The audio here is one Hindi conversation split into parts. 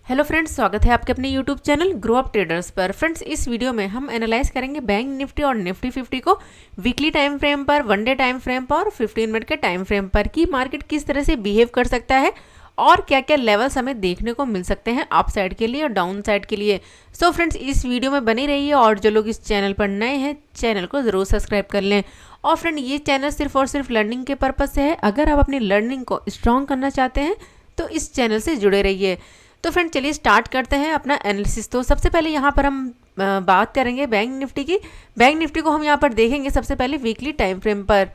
हेलो फ्रेंड्स, स्वागत है आपके अपने YouTube channel grow up traders पर। फ्रेंड्स, इस वीडियो में हम एनालाइज करेंगे बैंक निफ्टी और निफ्टी 50 को वीकली टाइम फ्रेम पर, वन डे टाइम फ्रेम पर और 15 मिनट के टाइम फ्रेम पर कि मार्केट किस तरह से बिहेव कर सकता है और क्या क्या लेवल्स हमें देखने को मिल सकते हैं अप साइड के लिए और डाउन साइड के लिए। सो फ्रेंड्स, इस वीडियो में बनी रहिए और जो लोग इस चैनल पर नए हैं चैनल को ज़रूर सब्सक्राइब कर लें। और फ्रेंड, ये चैनल सिर्फ और सिर्फ लर्निंग के पर्पज़ से है। अगर आप अपनी लर्निंग को स्ट्रॉन्ग करना चाहते हैं तो इस चैनल से जुड़े रहिए। तो फ्रेंड, चलिए स्टार्ट करते हैं अपना एनालिसिस। तो सबसे पहले यहाँ पर हम बात करेंगे बैंक निफ्टी की। बैंक निफ्टी को हम यहाँ पर देखेंगे सबसे पहले वीकली टाइम फ्रेम पर।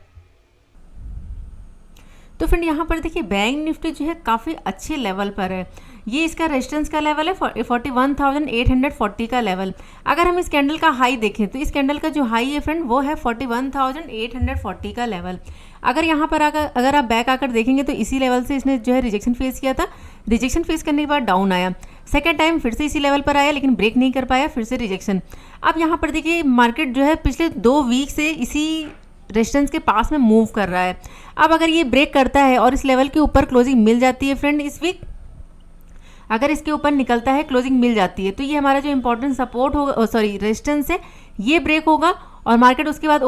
तो फ्रेंड, यहाँ पर देखिए बैंक निफ्टी जो है काफ़ी अच्छे लेवल पर है। ये इसका रेजिस्टेंस का लेवल है 41,840 का लेवल। अगर हम इस कैंडल का हाई देखें तो इस कैंडल का जो हाई है फ्रेंड वो है 41,840 का लेवल। अगर यहाँ पर अगर आप बैक आकर देखेंगे तो इसी लेवल से इसने जो है रिजेक्शन फेस किया था। रिजेक्शन फेस करने के बाद डाउन आया, सेकेंड टाइम फिर से इसी लेवल पर आया लेकिन ब्रेक नहीं कर पाया, फिर से रिजेक्शन। अब यहाँ पर देखिए मार्केट जो है पिछले 2 वीक से इसी रेजिस्टेंस के पास में मूव कर रहा है। अब अगर ये ब्रेक करता है और इस लेवल के ऊपर क्लोजिंग मिल जाती है फ्रेंड इस वीक, अगर इसके ऊपर निकलता है क्लोजिंग मिल जाती है तो ये हमारा जो इंपॉर्टेंट सपोर्ट होगा, रेजिस्टेंस है, ये ब्रेक होगा और मार्केट उसके बाद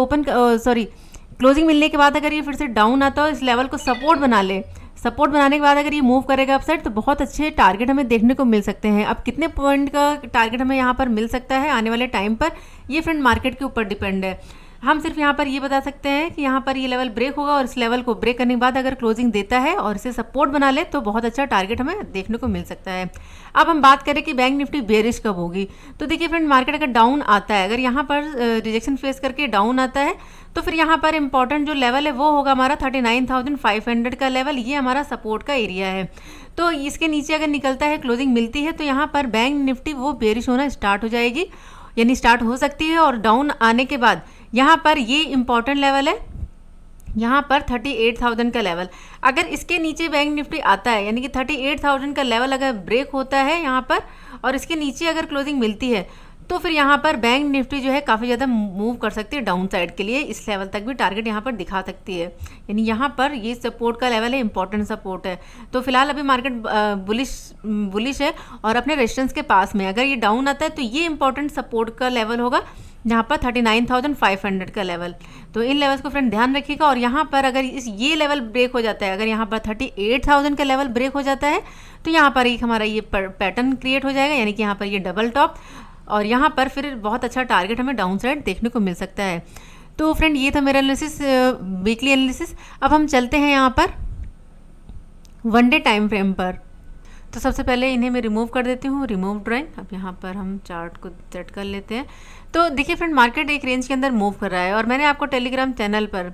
क्लोजिंग मिलने के बाद अगर ये फिर से डाउन आता है इस लेवल को सपोर्ट बना ले, सपोर्ट बनाने के बाद अगर ये मूव करेगा अपसाइड तो बहुत अच्छे टारगेट हमें देखने को मिल सकते हैं। अब कितने पॉइंट का टारगेट हमें यहाँ पर मिल सकता है आने वाले टाइम पर, ये फ्रेंड मार्केट के ऊपर डिपेंड है। हम सिर्फ यहाँ पर ये बता सकते हैं कि यहाँ पर ये लेवल ब्रेक होगा और इस लेवल को ब्रेक करने के बाद अगर क्लोजिंग देता है और इसे सपोर्ट बना ले तो बहुत अच्छा टारगेट हमें देखने को मिल सकता है। अब हम बात करें कि बैंक निफ्टी बेरिश कब होगी। तो देखिए फ्रेंड, मार्केट अगर डाउन आता है, अगर यहाँ पर रिजेक्शन फेस करके डाउन आता है तो फिर यहाँ पर इंपॉर्टेंट जो लेवल है वो होगा हमारा 39,500 का लेवल। ये हमारा सपोर्ट का एरिया है। तो इसके नीचे अगर निकलता है, क्लोजिंग मिलती है तो यहाँ पर बैंक निफ्टी वो बेरिश होना स्टार्ट हो जाएगी, यानी स्टार्ट हो सकती है। और डाउन आने के बाद यहाँ पर ये इंपॉर्टेंट लेवल है, यहाँ पर 38,000 का लेवल। अगर इसके नीचे बैंक निफ्टी आता है, यानी कि 38,000 का लेवल अगर ब्रेक होता है यहाँ पर और इसके नीचे अगर क्लोजिंग मिलती है तो फिर यहाँ पर बैंक निफ्टी जो है काफ़ी ज़्यादा मूव कर सकती है डाउन साइड के लिए। इस लेवल तक भी टारगेट यहाँ पर दिखा सकती है, यानी यहाँ पर ये सपोर्ट का लेवल है, इंपॉर्टेंट सपोर्ट है। तो फिलहाल अभी मार्केट बुलिश है और अपने रेजिस्टेंस के पास में। अगर ये डाउन आता है तो ये इंपॉर्टेंट सपोर्ट का लेवल होगा यहाँ पर 39,500 का लेवल। तो इन लेवल्स को फ्रेंड ध्यान रखिएगा। और यहाँ पर अगर ये लेवल ब्रेक हो जाता है, अगर यहाँ पर 38,000 का लेवल ब्रेक हो जाता है तो यहाँ पर एक हमारा ये पैटर्न क्रिएट हो जाएगा, यानी कि यहाँ पर ये डबल टॉप और यहाँ पर फिर बहुत अच्छा टारगेट हमें डाउन साइड देखने को मिल सकता है। तो फ्रेंड, ये था मेरा एनालिसिस, वीकली एनालिसिस। अब हम चलते हैं यहाँ पर वन डे टाइम फ्रेम पर। तो सबसे पहले इन्हें मैं रिमूव कर देती हूँ, रिमूव ड्राइंग। अब यहाँ पर हम चार्ट को सेट कर लेते हैं। तो देखिए फ्रेंड, मार्केट एक रेंज के अंदर मूव कर रहा है और मैंने आपको टेलीग्राम चैनल पर,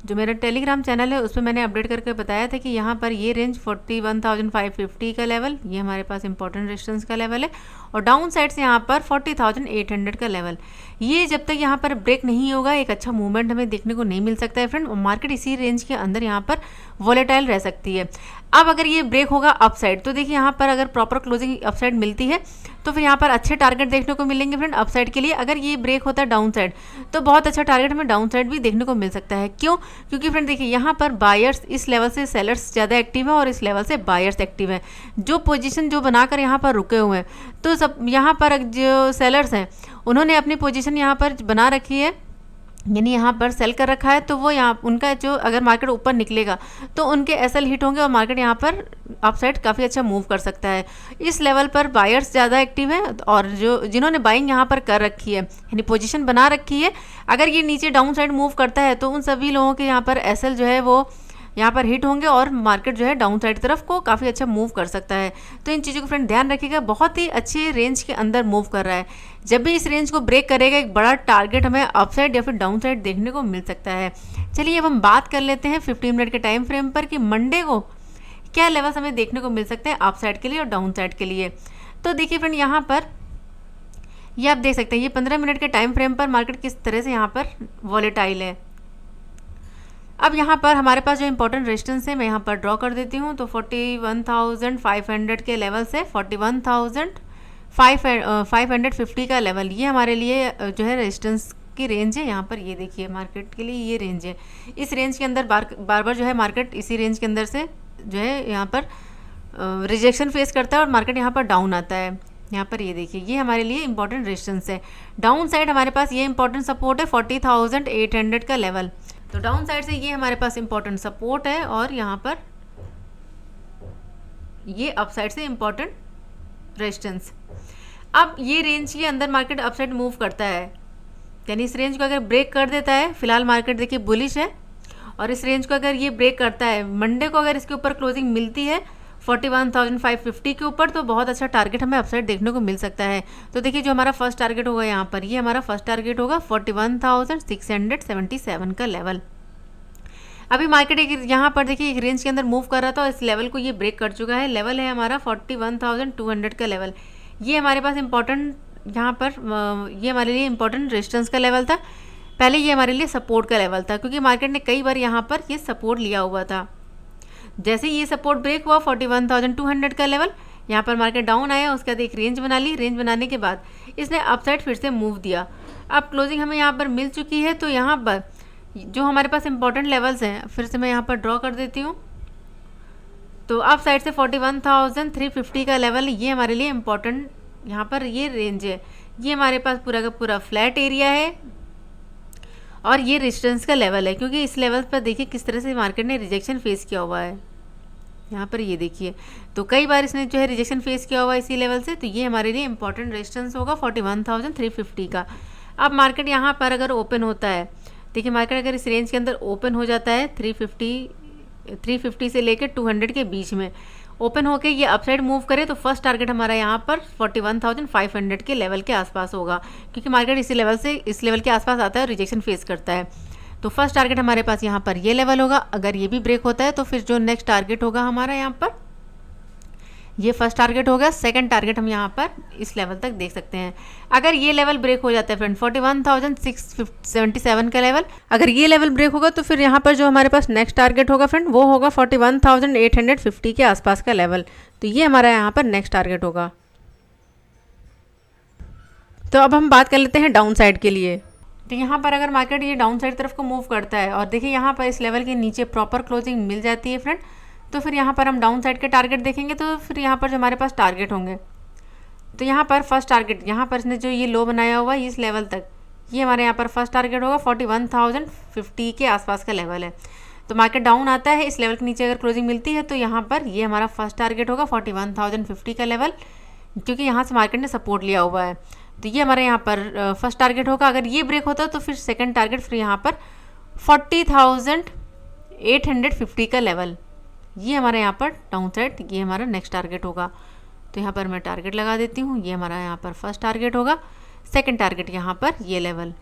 जो मेरा टेलीग्राम चैनल है उसमें मैंने अपडेट करके बताया था कि यहाँ पर ये रेंज 41,550 का लेवल, ये हमारे पास इंपॉर्टेंट रेजिस्टेंस का लेवल है और डाउन साइड से यहाँ पर 40,800 का लेवल। ये जब तक यहाँ पर ब्रेक नहीं होगा एक अच्छा मूवमेंट हमें देखने को नहीं मिल सकता है फ्रेंड। मार्केट इसी रेंज के अंदर यहाँ पर वॉलेटाइल रह सकती है। अब अगर ये ब्रेक होगा अपसाइड तो देखिए यहाँ पर अगर प्रॉपर क्लोजिंग अपसाइड मिलती है तो फिर यहाँ पर अच्छे टारगेट देखने को मिलेंगे फ्रेंड अपसाइड के लिए। अगर ये ब्रेक होता है डाउन साइड तो बहुत अच्छा टारगेट हमें डाउन साइड भी देखने को मिल सकता है। क्यों? क्योंकि फ्रेंड देखिए यहाँ पर बायर्स इस लेवल से सेलर्स ज़्यादा एक्टिव है और इस लेवल से बायर्स एक्टिव है। जो पोजीशन जो बनाकर यहाँ पर रुके हुए हैं तो सब यहाँ पर जो सेलर्स हैं उन्होंने अपनी पोजीशन यहाँ पर बना रखी है, यानी यहाँ पर सेल कर रखा है। तो वो यहाँ उनका जो अगर मार्केट ऊपर निकलेगा तो उनके एसएल हिट होंगे और मार्केट यहाँ पर अपसाइड काफ़ी अच्छा मूव कर सकता है। इस लेवल पर बायर्स ज़्यादा एक्टिव हैं और जो जिन्होंने बाइंग यहाँ पर कर रखी है, यानी पोजीशन बना रखी है, अगर ये नीचे डाउन साइड मूव करता है तो उन सभी लोगों के यहाँ पर एसएल जो है वो यहाँ पर हिट होंगे और मार्केट जो है डाउन साइड तरफ को काफ़ी अच्छा मूव कर सकता है। तो इन चीज़ों को फ्रेंड ध्यान रखिएगा। बहुत ही अच्छे रेंज के अंदर मूव कर रहा है। जब भी इस रेंज को ब्रेक करेगा एक बड़ा टारगेट हमें अपसाइड या फिर डाउन साइड देखने को मिल सकता है। चलिए अब हम बात कर लेते हैं 15 मिनट के टाइम फ्रेम पर कि मंडे को क्या लेवल्स हमें देखने को मिल सकते हैं अप साइड के लिए और डाउन साइड के लिए। तो देखिए फ्रेंड, यहाँ पर ये आप देख सकते हैं ये 15 मिनट के टाइम फ्रेम पर मार्केट किस तरह से यहाँ पर वॉलेटाइल है। अब यहाँ पर हमारे पास जो इंपॉर्टेंट रेजिस्टेंस है मैं यहाँ पर ड्रॉ कर देती हूँ। तो 41,500 के लेवल से 41,550 का लेवल, ये हमारे लिए जो है रेजिस्टेंस की रेंज है। यहाँ पर ये देखिए मार्केट के लिए ये रेंज है। इस रेंज के अंदर बार बार जो है मार्केट इसी रेंज के अंदर से जो है यहाँ पर रिजेक्शन फेस करता है और मार्केट यहाँ पर डाउन आता है। यहाँ पर ये देखिए, ये हमारे लिए इंपॉर्टेंट रेजिस्टेंस है। डाउन साइड हमारे पास ये इंपॉर्टेंट सपोर्ट है 40,800 का लेवल। तो डाउन साइड से ये हमारे पास इंपॉर्टेंट सपोर्ट है और यहाँ पर ये अप साइड से इंपॉर्टेंट रेजिस्टेंस। अब ये रेंज के अंदर मार्केट अप साइड मूव करता है, यानी इस रेंज को अगर ब्रेक कर देता है, फिलहाल मार्केट देखिए बुलिश है, और इस रेंज को अगर ये ब्रेक करता है, मंडे को अगर इसके ऊपर क्लोजिंग मिलती है 41,550 के ऊपर, तो बहुत अच्छा टारगेट हमें अपसाइड देखने को मिल सकता है। तो देखिए जो हमारा फर्स्ट टारगेट होगा यहाँ पर, ये हमारा फर्स्ट टारगेट होगा 41,677 का लेवल। अभी मार्केट एक यहाँ पर देखिए एक रेंज के अंदर मूव कर रहा था और इस लेवल को ये ब्रेक कर चुका है। लेवल है हमारा 41,200 का लेवल। ये हमारे पास इंपॉर्टेंट यहाँ पर ये हमारे लिए इंपॉर्टेंट रेजिस्टेंस का लेवल था। पहले ये हमारे लिए सपोर्ट का लेवल था, क्योंकि मार्केट ने कई बार यहाँ पर ये सपोर्ट लिया हुआ था। जैसे ये सपोर्ट ब्रेक हुआ 41,200 का लेवल, यहाँ पर मार्केट डाउन आया, उसके बाद एक रेंज बना ली। रेंज बनाने के बाद इसने अपसाइड फिर से मूव दिया। अब क्लोजिंग हमें यहाँ पर मिल चुकी है, तो यहाँ पर जो हमारे पास इंपॉर्टेंट लेवल्स हैं फिर से मैं यहाँ पर ड्रॉ कर देती हूँ। तो अप साइड से 41,350 का लेवल, ये हमारे लिए इम्पॉर्टेंट यहाँ पर ये रेंज है। ये हमारे पास पूरा का पूरा फ्लैट एरिया है और ये रेजिस्टेंस का लेवल है, क्योंकि इस लेवल पर देखिए किस तरह से मार्केट ने रिजेक्शन फेस किया हुआ है। यहाँ पर ये देखिए, तो कई बार इसने जो है रिजेक्शन फेस किया हुआ है इसी लेवल से, तो ये हमारे लिए इंपॉर्टेंट रेजिस्टेंस होगा 41,350 का। अब मार्केट यहाँ पर अगर ओपन होता है, देखिए मार्केट अगर इस रेंज के अंदर ओपन हो जाता है 350 से लेकर 200 के बीच में ओपन होके ये अपसाइड मूव करे, तो फर्स्ट टारगेट हमारा यहाँ पर 41,500 के लेवल के आसपास होगा, क्योंकि मार्केट इसी लेवल से इस लेवल के आसपास आता है और रिजेक्शन फेस करता है। तो फर्स्ट टारगेट हमारे पास यहाँ पर ये लेवल होगा। अगर ये भी ब्रेक होता है तो फिर जो नेक्स्ट टारगेट होगा हमारा यहाँ पर ये फर्स्ट टारगेट होगा। सेकंड टारगेट हम यहाँ पर इस लेवल तक देख सकते हैं। अगर ये लेवल ब्रेक हो जाता है फ्रेंड 41,677 का लेवल, अगर ये लेवल ब्रेक होगा तो फिर यहाँ पर जो हमारे पास नेक्स्ट टारगेट होगा फ्रेंड वो होगा 41,850 के आसपास का लेवल। तो ये हमारा यहाँ पर नेक्स्ट टारगेट होगा। तो अब हम बात कर लेते हैं डाउन साइड के लिए। तो यहाँ पर अगर मार्केट ये डाउन साइड तरफ को मूव करता है और देखिए यहाँ पर इस लेवल के नीचे प्रॉपर क्लोजिंग मिल जाती है फ्रेंड, तो फिर यहाँ पर हम डाउन साइड के टारगेट देखेंगे। तो फिर यहाँ पर जो हमारे पास टारगेट होंगे, तो यहाँ पर फर्स्ट टारगेट यहाँ पर इसने जो ये लो बनाया हुआ है इस लेवल तक, ये हमारे यहाँ पर फर्स्ट टारगेट होगा 41,050 के आसपास का लेवल है। तो मार्केट डाउन आता है, इस लेवल के नीचे अगर क्लोजिंग मिलती है तो यहाँ पर ये हमारा फर्स्ट टारगेट होगा 41,050 का लेवल, क्योंकि यहाँ से मार्केट ने सपोर्ट लिया हुआ है। तो ये हमारे यहाँ पर फर्स्ट टारगेट होगा। अगर ये ब्रेक होता है तो फिर सेकंड टारगेट फिर यहाँ पर 40,850 का लेवल, ये हमारे यहाँ पर डाउन साइड ये हमारा नेक्स्ट टारगेट होगा। तो यहाँ पर मैं टारगेट लगा देती हूँ। ये हमारा यहाँ पर फर्स्ट टारगेट होगा। सेकंड टारगेट यहाँ पर ये लेवल,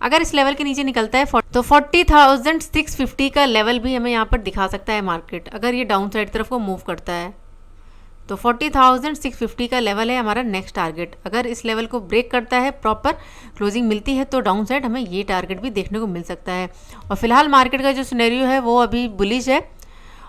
अगर इस लेवल के नीचे निकलता है तो 40,650 का लेवल भी हमें यहाँ पर दिखा सकता है मार्केट, अगर ये डाउन साइड तरफ को मूव करता है। तो 40,650 का लेवल है हमारा नेक्स्ट टारगेट। अगर इस लेवल को ब्रेक करता है, प्रॉपर क्लोजिंग मिलती है, तो डाउन साइड हमें ये टारगेट भी देखने को मिल सकता है। और फिलहाल मार्केट का जो सिनेरियो है वो अभी बुलिश है,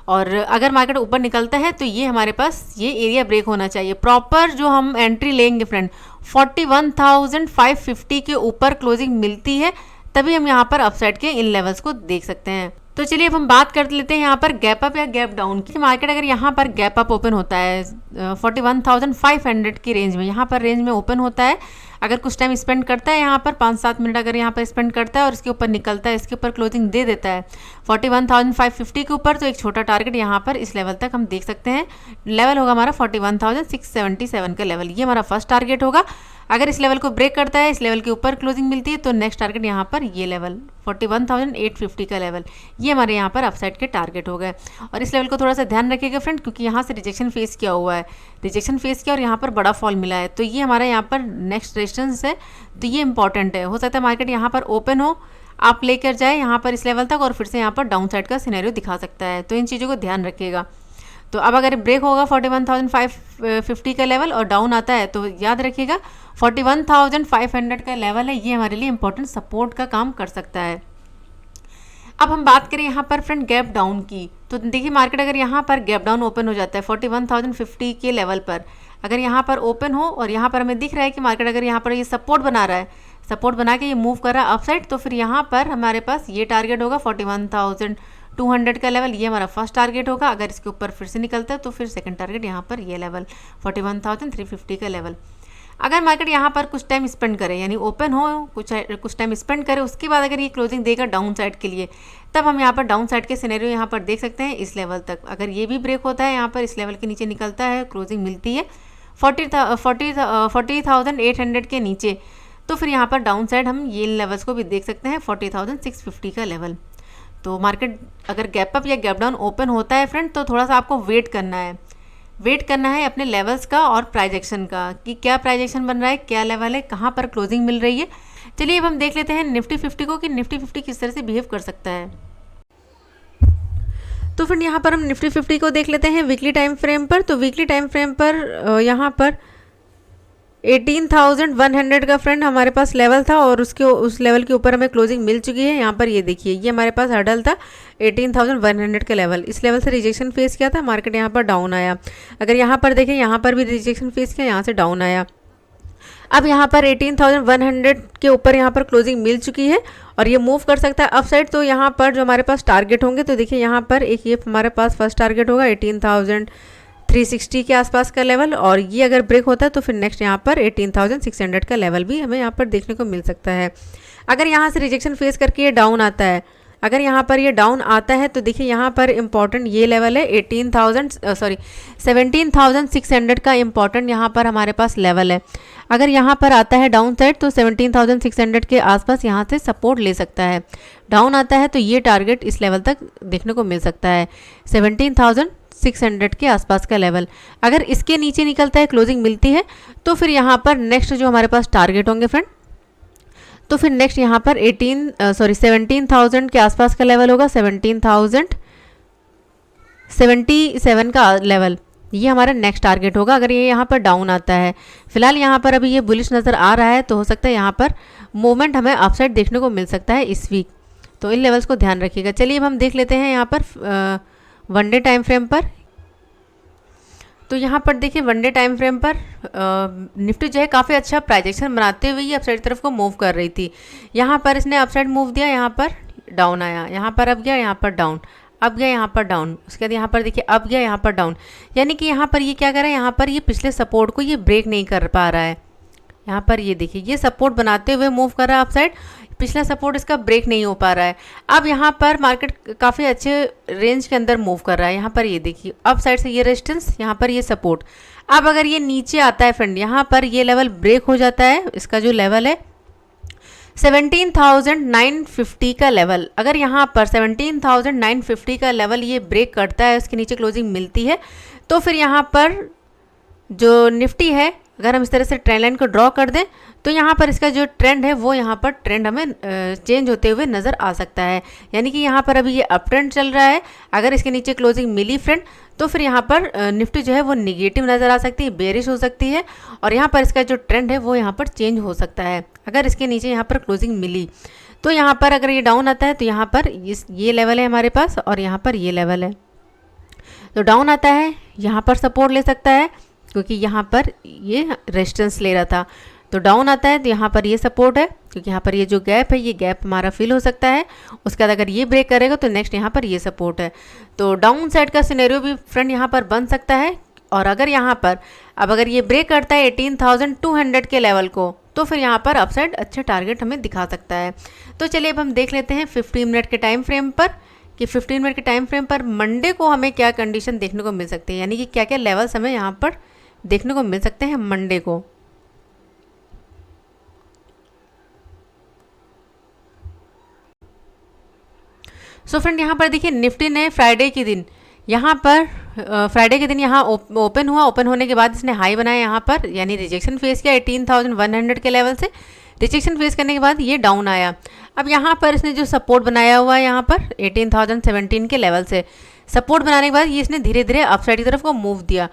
और अगर मार्केट ऊपर निकलता है तो ये हमारे पास ये एरिया ब्रेक होना चाहिए। प्रॉपर जो हम एंट्री लेंगे फ्रेंड 41,550 के ऊपर क्लोजिंग मिलती है, तभी हम यहाँ पर अपसाइड के इन लेवल्स को देख सकते हैं। तो चलिए अब हम बात कर लेते हैं यहाँ पर गैप अप या गैप डाउन की। मार्केट अगर यहाँ पर गैप अप ओपन होता है 41,500 की रेंज में, यहाँ पर रेंज में ओपन होता है, अगर कुछ टाइम स्पेंड करता है यहाँ पर 5-7 मिनट अगर यहाँ पर स्पेंड करता है और इसके ऊपर निकलता है, इसके ऊपर क्लोजिंग दे देता है 41,550 के ऊपर, तो एक छोटा टारगेट यहाँ पर इस लेवल तक हम देख सकते हैं। लेवल होगा हमारा 41,677 का लेवल, ये हमारा फर्स्ट टारगेट होगा। अगर इस लेवल को ब्रेक करता है, इस लेवल के ऊपर क्लोजिंग मिलती है, तो नेक्स्ट टारगेट यहाँ पर ये लेवल 41,850 का लेवल, ये हमारे यहाँ पर अपसाइड के टारगेट हो गए। और इस लेवल को थोड़ा सा ध्यान रखिएगा फ्रेंड, क्योंकि यहाँ से रिजेक्शन फेस किया हुआ है, रिजेक्शन फेस किया और यहाँ पर बड़ा फॉल मिला है, तो ये हमारा यहाँ पर नेक्स्ट रेजिस्टेंस है। तो ये इंपॉर्टेंट है, हो सकता है मार्केट यहाँ पर ओपन हो, आप लेकर जाए यहाँ पर इस लेवल तक और फिर से यहाँ पर डाउन साइड का सिनेरियो दिखा सकता है। तो इन चीज़ों को ध्यान रखिएगा। तो अब अगर ब्रेक होगा 41,550 का लेवल और डाउन आता है, तो याद रखिएगा 41,500 का लेवल है, ये हमारे लिए इंपॉर्टेंट सपोर्ट का काम कर सकता है। अब हम बात करें यहाँ पर फ्रेंड गैप डाउन की, तो देखिए मार्केट अगर यहाँ पर गैप डाउन ओपन हो जाता है 41,050 के लेवल पर, अगर यहाँ पर ओपन हो और यहाँ पर हमें दिख रहा है कि मार्केट अगर यहाँ पर ये सपोर्ट बना रहा है, सपोर्ट बना के ये मूव कर रहा है अपसाइड, तो फिर यहाँ पर हमारे पास ये टारगेट होगा 200 का लेवल, ये हमारा फर्स्ट टारगेट होगा। अगर इसके ऊपर फिर से निकलता है तो फिर सेकंड टारगेट यहाँ पर ये लेवल 41,350 का लेवल। अगर मार्केट यहाँ पर कुछ टाइम स्पेंड करे, यानी ओपन हो, कुछ टाइम स्पेंड करे, उसके बाद अगर ये क्लोजिंग देगा डाउन साइड के लिए, तब हम यहाँ पर डाउन साइड के सिनेरियो यहाँ पर देख सकते हैं इस लेवल तक। अगर ये भी ब्रेक होता है, यहाँ पर इस लेवल के नीचे निकलता है, क्लोजिंग मिलती है 40,800 के नीचे, तो फिर यहाँ पर डाउन साइड हम ये लेवल्स को भी देख सकते हैं 40,650 का लेवल। तो मार्केट अगर गैप अप या गैप डाउन ओपन होता है फ्रेंड, तो थोड़ा सा आपको वेट करना है अपने लेवल्स का और प्राइस एक्शन का, कि क्या प्राइस एक्शन बन रहा है, क्या लेवल है, कहाँ पर क्लोजिंग मिल रही है। चलिए अब हम देख लेते हैं निफ्टी 50 को, कि निफ्टी 50 किस तरह से बिहेव कर सकता है। तो फ्रेंड यहाँ पर हम निफ्टी 50 को देख लेते हैं वीकली टाइम फ्रेम पर। तो वीकली टाइम फ्रेम पर यहाँ पर 18,100 का फ्रेंड हमारे पास लेवल था, और उस लेवल के ऊपर हमें क्लोजिंग मिल चुकी है। यहाँ पर ये देखिए, ये हमारे पास हर्डल था 18,100 का लेवल। इस लेवल से रिजेक्शन फेस किया था, मार्केट यहाँ पर डाउन आया। अगर यहाँ पर देखें, यहाँ पर भी रिजेक्शन फेस किया, यहाँ से डाउन आया। अब यहाँ पर 18,100 के ऊपर यहाँ पर क्लोजिंग मिल चुकी है, और ये मूव कर सकता है अप साइड। तो यहाँ पर जो हमारे पास टारगेट होंगे, तो देखिए यहाँ पर एक ये हमारे पास फर्स्ट टारगेट होगा 18,360 के आसपास का लेवल, और ये अगर ब्रेक होता है तो फिर नेक्स्ट यहाँ पर 18,600 का लेवल भी हमें यहाँ पर देखने को मिल सकता है। अगर यहाँ से रिजेक्शन फेस करके ये डाउन आता है, अगर यहाँ पर ये डाउन आता है, तो देखिए यहाँ पर इम्पॉर्टेंट ये लेवल है 17,600 का इम्पॉर्टेंट यहाँ पर हमारे पास लेवल है। अगर यहाँ पर आता है डाउन साइड, तो 17,600 के आसपास यहाँ से सपोर्ट ले सकता है। डाउन आता है तो ये टारगेट इस लेवल तक देखने को मिल सकता है 17,600 के आसपास का लेवल। अगर इसके नीचे निकलता है, क्लोजिंग मिलती है, तो फिर यहाँ पर नेक्स्ट जो हमारे पास टारगेट होंगे फ्रेंड, तो फिर नेक्स्ट यहाँ पर 17,000 के आसपास का लेवल होगा, 17,077 का लेवल, ये हमारा नेक्स्ट टारगेट होगा अगर ये यहाँ पर डाउन आता है। फिलहाल यहाँ पर अभी ये बुलिश नज़र आ रहा है, तो हो सकता है यहाँ पर मूवमेंट हमें अपसाइड देखने को मिल सकता है इस वीक, तो इन लेवल्स को ध्यान रखिएगा। चलिए अब हम देख लेते हैं यहाँ पर वन डे टाइम फ्रेम पर। तो यहाँ पर देखिए वन डे टाइम फ्रेम पर निफ्टी जो है काफ़ी अच्छा प्राइजेक्शन बनाते हुए ये अपसाइड तरफ को मूव कर रही थी। यहाँ पर इसने अपसाइड मूव दिया, यहाँ पर डाउन आया, यहाँ पर अब गया, यहाँ पर डाउन, अब गया, यहाँ पर डाउन, उसके बाद यहाँ पर देखिए अब गया, यहाँ पर डाउन। यानी कि यहाँ पर ये क्या कर रहा है, यहाँ पर ये पिछले सपोर्ट को ये ब्रेक नहीं कर पा रहा है। यहाँ पर ये देखिए, ये सपोर्ट बनाते हुए मूव कर रहा है अपसाइड, पिछला सपोर्ट इसका ब्रेक नहीं हो पा रहा है। अब यहाँ पर मार्केट काफ़ी अच्छे रेंज के अंदर मूव कर रहा है। यहाँ पर ये देखिए, अप साइड से ये रेजिस्टेंस, यहाँ पर ये सपोर्ट। अब अगर ये नीचे आता है फ्रेंड, यहाँ पर ये लेवल ब्रेक हो जाता है, इसका जो लेवल है 17,950 का लेवल। अगर यहाँ पर 17,950 का लेवल ये ब्रेक करता है, उसके नीचे क्लोजिंग मिलती है, तो फिर यहाँ पर जो निफ्टी है, अगर हम इस तरह से ट्रेंड लाइन को ड्रॉ कर दें, तो यहाँ पर इसका जो ट्रेंड है वो यहाँ पर ट्रेंड हमें चेंज होते हुए नज़र आ सकता है। यानी कि यहाँ पर अभी ये अप ट्रेंड चल रहा है, अगर इसके नीचे क्लोजिंग मिली फ्रेंड, तो फिर यहाँ पर निफ्टी जो है वो निगेटिव नज़र आ सकती है, बेरिश हो सकती है, और यहाँ पर इसका जो ट्रेंड है वो यहाँ पर चेंज हो सकता है अगर इसके नीचे यहाँ पर क्लोजिंग मिली। तो यहाँ पर अगर ये डाउन आता है, तो यहाँ पर ये लेवल है हमारे पास, और यहाँ पर ये लेवल है। तो डाउन आता है, यहाँ पर सपोर्ट ले सकता है, क्योंकि यहाँ पर ये रेजिस्टेंस ले रहा था। तो डाउन आता है तो यहाँ पर ये सपोर्ट है, क्योंकि यहाँ पर ये जो गैप है, ये गैप हमारा फिल हो सकता है। उसके बाद अगर ये ब्रेक करेगा तो नेक्स्ट यहाँ पर ये सपोर्ट है। तो डाउन साइड का सिनेरियो भी फ्रेंड यहाँ पर बन सकता है। और अगर यहाँ पर अगर ये ब्रेक करता है 18,200 के लेवल को, तो फिर यहाँ पर अपसाइड अच्छे टारगेट हमें दिखा सकता है। तो चलिए अब हम देख लेते हैं 15 मिनट के टाइम फ्रेम पर, कि 15 मिनट के टाइम फ्रेम पर मंडे को हमें क्या कंडीशन देखने को मिल सकती है, यानी कि क्या क्या लेवल्स हमें यहाँ पर देखने को मिल सकते हैं मंडे को। सो फ्रेंड यहाँ पर देखिए, निफ्टी ने फ्राइडे के दिन यहाँ ओपन हुआ। ओपन होने के बाद इसने हाई बनाया यहाँ पर, यानी रिजेक्शन फेस किया 18,100 के लेवल से। रिजेक्शन फेस करने के बाद ये डाउन आया। अब यहाँ पर इसने जो सपोर्ट बनाया हुआ है यहाँ पर 18,017 के लेवल से, सपोर्ट बनाने के बाद ये इसने धीरे धीरे अपसाइड की तरफ को मूव दिया,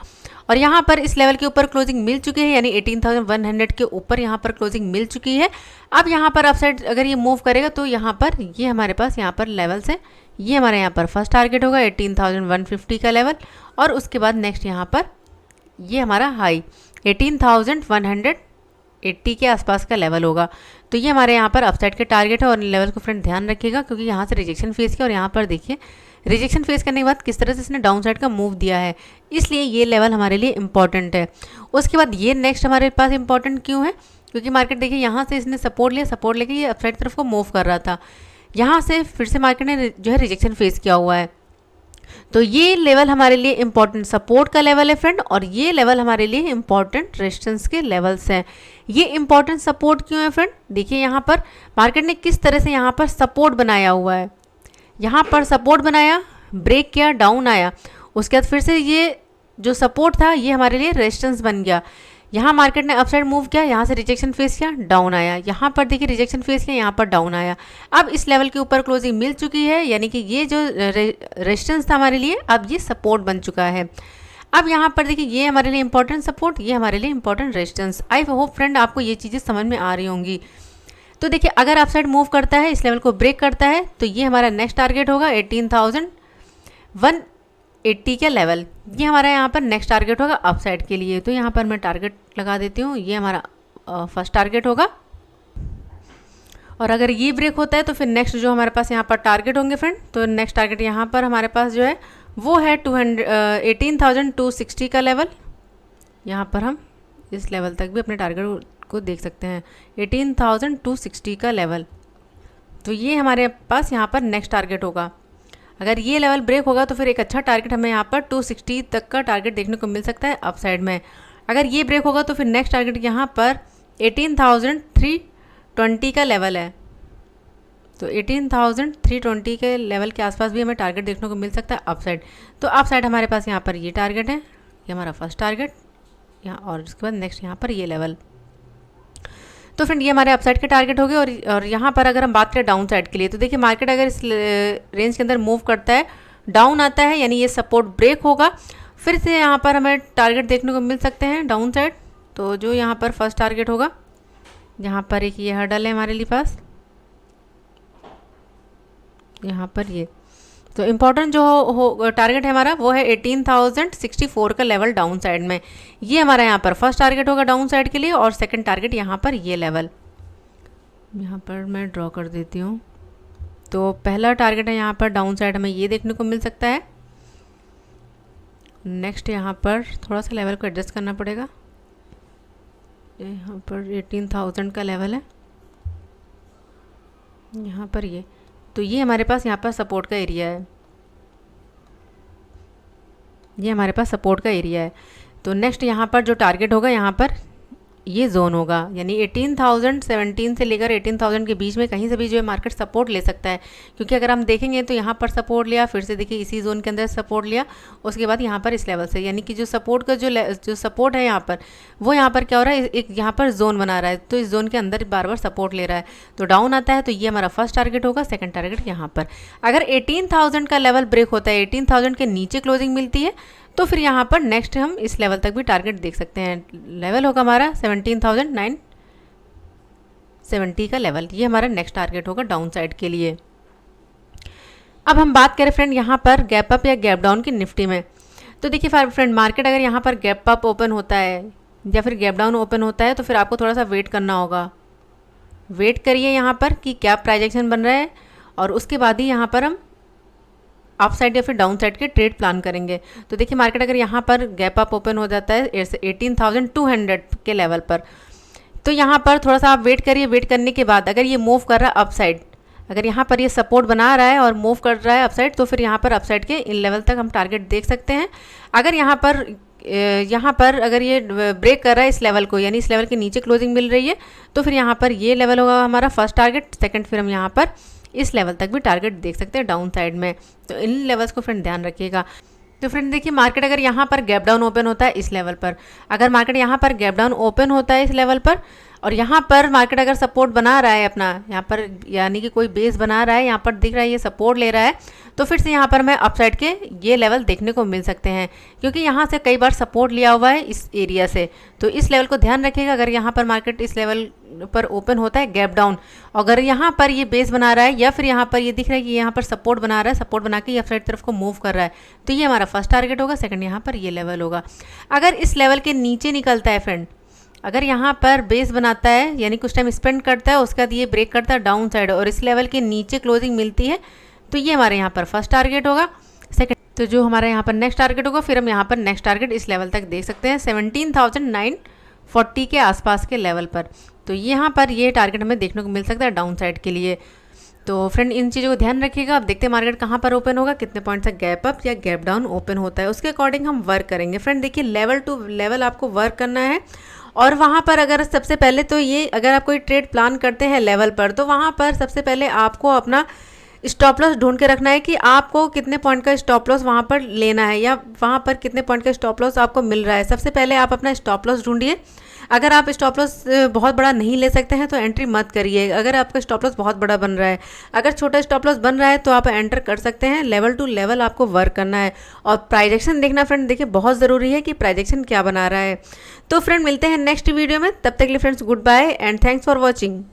और यहाँ पर इस लेवल के ऊपर क्लोजिंग मिल चुकी है, यानी 18,100 के ऊपर यहाँ पर क्लोजिंग मिल चुकी है। अब यहाँ पर अपसाइड अगर ये मूव करेगा, तो यहाँ पर ये हमारे पास यहाँ पर लेवल्स है। ये हमारे यहाँ पर फर्स्ट टारगेट होगा 18,150 का लेवल, और उसके बाद नेक्स्ट यहाँ पर ये हमारा हाई 18,180 के आसपास का लेवल होगा। तो ये हमारे यहाँ पर अपसाइड के टारगेट है, और इन लेवल को फ्रेंड ध्यान रखिएगा, क्योंकि यहाँ से रिजेक्शन फेस किया, और यहाँ पर देखिए रिजेक्शन फेस करने के बाद किस तरह से इसने डाउन साइड का मूव दिया है, इसलिए ये लेवल हमारे लिए इंपॉर्टेंट है। उसके बाद ये नेक्स्ट हमारे पास इंपॉर्टेंट क्यों है, क्योंकि मार्केट देखिए यहाँ से इसने सपोर्ट लिया, सपोर्ट लेके ये अपसाइड तरफ को मूव कर रहा था, यहाँ से फिर से मार्केट ने जो है रिजेक्शन फेस किया हुआ है। तो ये लेवल हमारे लिए इंपॉर्टेंट सपोर्ट का लेवल है फ्रेंड, और ये लेवल हमारे लिए इंपॉर्टेंट रेजिस्टेंस के लेवल्स हैं। ये इंपॉर्टेंट सपोर्ट क्यों है फ्रेंड, देखिए यहाँ पर मार्केट ने किस तरह से यहाँ पर सपोर्ट बनाया हुआ है, यहाँ पर सपोर्ट बनाया, ब्रेक किया, डाउन आया, उसके बाद फिर से ये जो सपोर्ट था ये हमारे लिए रेजिस्टेंस बन गया। यहाँ मार्केट ने अपसाइड मूव किया, यहाँ से रिजेक्शन फेस किया, डाउन आया, यहाँ पर देखिए रिजेक्शन फेस किया, यहाँ पर डाउन आया। अब इस लेवल के ऊपर क्लोजिंग मिल चुकी है, यानी कि ये जो रेजिस्टेंस था हमारे लिए अब ये सपोर्ट बन चुका है। अब यहाँ पर देखिए ये हमारे लिए इंपॉर्टेंट सपोर्ट, ये हमारे लिए important resistance. I hope friend आपको ये चीज़ें समझ में आ रही होंगी। तो देखिए अगर अपसाइड मूव करता है, इस लेवल को ब्रेक करता है, तो ये हमारा नेक्स्ट टारगेट होगा 18,180 का लेवल, ये हमारा यहाँ पर नेक्स्ट टारगेट होगा अपसाइड के लिए। तो यहाँ पर मैं टारगेट लगा देती हूँ, ये हमारा फर्स्ट टारगेट होगा। और अगर ये ब्रेक होता है तो फिर नेक्स्ट जो हमारे पास यहाँ पर टारगेट होंगे फ्रेंड, तो नेक्स्ट टारगेट यहाँ पर हमारे पास जो है वो है 18,260 का लेवल। यहाँ पर हम इस लेवल तक भी अपने टारगेट को देख सकते हैं, 18,260 का लेवल। तो ये हमारे पास यहाँ पर नेक्स्ट टारगेट होगा। अगर ये लेवल ब्रेक होगा तो फिर एक अच्छा टारगेट हमें यहाँ पर 260 तक का टारगेट देखने को मिल सकता है अपसाइड में। अगर ये ब्रेक होगा तो फिर नेक्स्ट टारगेट यहाँ पर 18,320 का लेवल है। तो 18,320 के लेवल के आसपास भी हमें टारगेट देखने को मिल सकता है अपसाइड। तो अपसाइड हमारे पास यहाँ पर ये टारगेट है, ये हमारा फर्स्ट टारगेट यहाँ, और उसके बाद नेक्स्ट यहाँ पर ये लेवल। तो फ्रेंड ये हमारे अपसाइड के टारगेट हो गए। और यहाँ पर अगर हम बात करें डाउन साइड के लिए, तो देखिए मार्केट अगर इस रेंज के अंदर मूव करता है, डाउन आता है, यानी ये सपोर्ट ब्रेक होगा, फिर से यहाँ पर हमें टारगेट देखने को मिल सकते हैं डाउन साइड। तो जो यहाँ पर फर्स्ट टारगेट होगा, यहाँ पर एक ये हर्डल है हमारे लिए पास, यहाँ पर ये। तो इम्पॉर्टेंट जो टारगेट है हमारा वो है 18,064 का लेवल डाउन साइड में। ये हमारा यहाँ पर फर्स्ट टारगेट होगा डाउन साइड के लिए, और सेकंड टारगेट यहाँ पर ये लेवल, यहाँ पर मैं ड्रॉ कर देती हूँ। तो पहला टारगेट है यहाँ पर डाउन साइड हमें ये देखने को मिल सकता है। नेक्स्ट यहाँ पर थोड़ा सा लेवल को एडजस्ट करना पड़ेगा, यहाँ पर 18,000 का लेवल है, यहाँ पर ये। तो ये हमारे पास यहाँ पर सपोर्ट का एरिया है, ये हमारे पास सपोर्ट का एरिया है। तो नेक्स्ट यहाँ पर जो टारगेट होगा यहाँ पर ये जोन होगा, यानी 18,017 से लेकर 18,000 के बीच में कहीं से भी जो है मार्केट सपोर्ट ले सकता है। क्योंकि अगर हम देखेंगे तो यहाँ पर सपोर्ट लिया, फिर से देखिए इसी जोन के अंदर सपोर्ट लिया, उसके बाद यहाँ पर इस लेवल से, यानी कि जो सपोर्ट का जो सपोर्ट है यहाँ पर, वो यहाँ पर क्या हो रहा है, एक यहाँ पर जोन बना रहा है, तो इस जोन के अंदर बार बार सपोर्ट ले रहा है। तो डाउन आता है तो ये हमारा फर्स्ट टारगेट होगा, सेकंड टारगेट यहाँ पर। अगर 18,000 का लेवल ब्रेक होता है, 18,000 के नीचे क्लोजिंग मिलती है, तो फिर यहाँ पर नेक्स्ट हम इस लेवल तक भी टारगेट देख सकते हैं। लेवल होगा हमारा 17,970 का लेवल, ये हमारा नेक्स्ट टारगेट होगा डाउन साइड के लिए। अब हम बात करें फ्रेंड यहाँ पर गैप अप या गैप डाउन की निफ्टी में, तो देखिए फ्रेंड मार्केट अगर यहाँ पर गैप अप ओपन होता है या फिर गैप डाउन ओपन होता है, तो फिर आपको थोड़ा सा वेट करना होगा। वेट करिए यहाँ पर कि क्या प्राइस एक्शन बन रहा है, और उसके बाद ही यहाँ पर हम अप साइड या फिर डाउन साइड के ट्रेड प्लान करेंगे। तो देखिए मार्केट अगर यहाँ पर गैप अप ओपन हो जाता है 18,200 के लेवल पर, तो यहाँ पर थोड़ा सा आप वेट करिए। वेट करने के बाद अगर ये मूव कर रहा है अप साइड, अगर यहाँ पर ये सपोर्ट बना रहा है और मूव कर रहा है अप साइड, तो फिर यहाँ पर अप साइड के इन लेवल तक हम टारगेट देख सकते हैं। अगर यहाँ पर अगर ये ब्रेक कर रहा है इस लेवल को, यानी इस लेवल के नीचे क्लोजिंग मिल रही है, तो फिर यहाँ पर ये लेवल होगा हमारा फर्स्ट टारगेट, सेकंड फिर हम यहाँ पर इस लेवल तक भी टारगेट देख सकते हैं डाउन साइड में। तो इन लेवल्स को फ्रेंड ध्यान रखिएगा। तो फ्रेंड देखिए मार्केट अगर यहाँ पर गैप डाउन ओपन होता है इस लेवल पर, अगर मार्केट यहाँ पर गैप डाउन ओपन होता है इस लेवल पर, और यहाँ पर मार्केट अगर सपोर्ट बना रहा है अपना, यहाँ पर यानी कि कोई बेस बना रहा है, यहाँ पर दिख रहा है ये सपोर्ट ले रहा है, तो फिर से यहाँ पर मैं अपसाइड के ये लेवल देखने को मिल सकते हैं, क्योंकि यहाँ से कई बार सपोर्ट लिया हुआ है इस एरिया से। तो इस लेवल को ध्यान रखिएगा। अगर यहाँ पर मार्केट इस लेवल पर ओपन होता है गैप डाउन, अगर यहाँ पर ये बेस बना रहा है या फिर यहाँ पर ये दिख रहा है कि यहाँ पर सपोर्ट बना रहा है, सपोर्ट बना के अपसाइड तरफ को मूव कर रहा है, तो ये हमारा फर्स्ट टारगेट होगा, सेकंड यहाँ पर ये लेवल होगा। अगर इस लेवल के नीचे निकलता है फ्रेंड, अगर यहाँ पर बेस बनाता है यानी कुछ टाइम स्पेंड करता है, उसके बाद ये ब्रेक करता है डाउन साइड और इस लेवल के नीचे क्लोजिंग मिलती है, तो ये हमारे यहाँ पर फर्स्ट टारगेट होगा। सेकंड, तो जो हमारा यहाँ पर नेक्स्ट टारगेट होगा, फिर हम यहाँ पर नेक्स्ट टारगेट इस लेवल तक देख सकते हैं 17,940 के आसपास के लेवल पर। तो यहाँ पर ये टारगेट हमें देखने को मिल सकता है डाउन साइड के लिए। तो फ्रेंड इन चीज़ों को ध्यान रखिएगा। अब देखते हैं मार्केट कहाँ पर ओपन होगा, कितने पॉइंट तक गैप अप या गैप डाउन ओपन होता है, उसके अकॉर्डिंग हम वर्क करेंगे। फ्रेंड देखिए, लेवल टू लेवल आपको वर्क करना है, और वहाँ पर अगर सबसे पहले तो ये, अगर आप कोई ट्रेड प्लान करते हैं लेवल पर, तो वहाँ पर सबसे पहले आपको अपना स्टॉप लॉस ढूंढ के रखना है कि आपको कितने पॉइंट का स्टॉप लॉस वहाँ पर लेना है, या वहाँ पर कितने पॉइंट का स्टॉप लॉस आपको मिल रहा है। सबसे पहले आप अपना स्टॉप लॉस ढूंढिए। अगर आप स्टॉप लॉस बहुत बड़ा नहीं ले सकते हैं तो एंट्री मत करिए। अगर आपका स्टॉप लॉस बहुत बड़ा बन रहा है, अगर छोटा स्टॉप लॉस बन रहा है तो आप एंटर कर सकते हैं। लेवल टू लेवल आपको वर्क करना है, और प्राइजेक्शन देखना फ्रेंड, देखिए बहुत ज़रूरी है कि प्राइजेक्शन क्या बना रहा है। तो फ्रेंड मिलते हैं नेक्स्ट वीडियो में, तब तक के लिए friends goodbye and thanks for watching.